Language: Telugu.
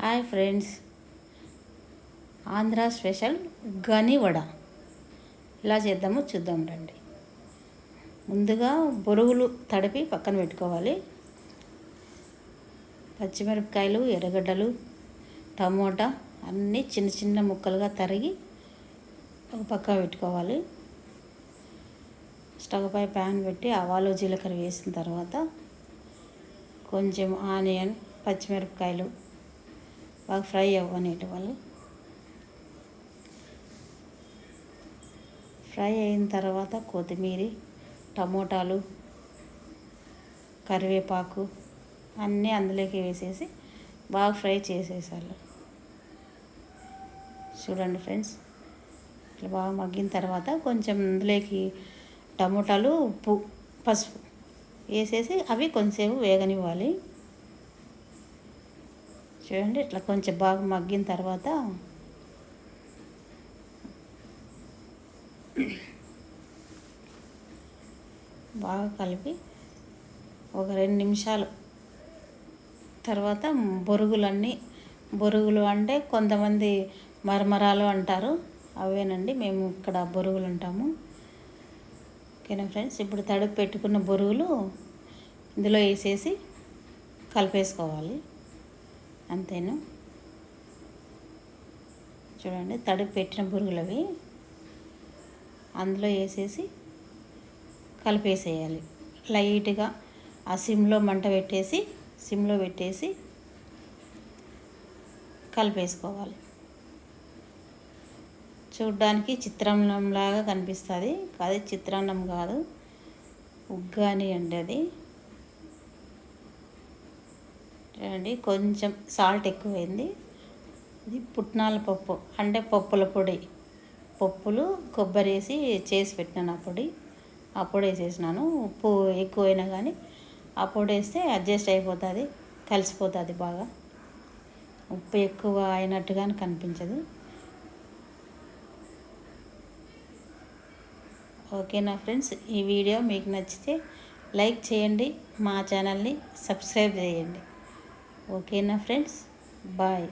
హాయ్ ఫ్రెండ్స్, ఆంధ్ర స్పెషల్ గని వడ ఎలా చేద్దామో చూద్దాం రండి. ముందుగా బొరుగులు తడిపి పక్కన పెట్టుకోవాలి. పచ్చిమిరపకాయలు, ఎర్రగడ్డలు, టమోటా అన్నీ చిన్న చిన్న ముక్కలుగా తరిగి ఒక పక్క పెట్టుకోవాలి. స్టవ్ పై ప్యాన్ పెట్టి ఆవాలు జీలకర్ర వేసిన తర్వాత కొంచెం ఆనియన్, పచ్చిమిరపకాయలు బాగా ఫ్రై అవ్వనివ్వాలి. ఫ్రై అయిన తర్వాత కొత్తిమీర, టమోటాలు, కరివేపాకు అన్నీ అందులోకి వేసేసి బాగా ఫ్రై చేసేసాలి. చూడండి ఫ్రెండ్స్, ఇట్లా బాగా మగ్గిన తర్వాత కొంచెం అందులోకి టమోటాలు, ఉప్పు, పసుపు వేసేసి అవి కొంచెంసేపు వేగనివ్వాలి. చూడండి, ఇట్లా కొంచెం బాగా మగ్గిన తర్వాత బాగా కలిపి ఒక 2 నిమిషాలు తర్వాత బొరుగులు అంటే కొంతమంది మరమరాలు అంటారు, అవేనండి. మేము ఇక్కడ బొరుగులు అంటాము. ఓకేనా ఫ్రెండ్స్, ఇప్పుడు తడిపి పెట్టుకున్న బొరుగులు ఇందులో వేసేసి కలిపేసుకోవాలి. అంతేను. చూడండి, తడిపి పెట్టిన బొరుగులు అవి అందులో వేసేసి కలిపేసేయాలి. లైట్గా ఆ సిమ్లో పెట్టేసి కలిపేసుకోవాలి. చూడ్డానికి చిత్రాన్నంలాగా కనిపిస్తుంది, అది చిత్రాన్నం కాదు, ఉగ్గాని అండి అది. చూడండి, కొంచెం సాల్ట్ ఎక్కువైంది. ఇది పుట్నాల పప్పు అంటే పప్పుల పొడి, పప్పులు కొబ్బరి వేసి చేసి పెట్టినాను. ఆ పొడి వేసేసినాను. ఉప్పు ఎక్కువైనా కానీ ఆ పొడి వేస్తే అడ్జస్ట్ అయిపోతుంది, కలిసిపోతుంది బాగా. ఉప్పు ఎక్కువ అయినట్టుగానే కనిపించదు. ఓకేనా ఫ్రెండ్స్, ఈ వీడియో మీకు నచ్చితే లైక్ చేయండి, మా ఛానల్ని సబ్స్క్రైబ్ చేయండి. ఓకేనా ఫ్రెండ్స్, బాయ్.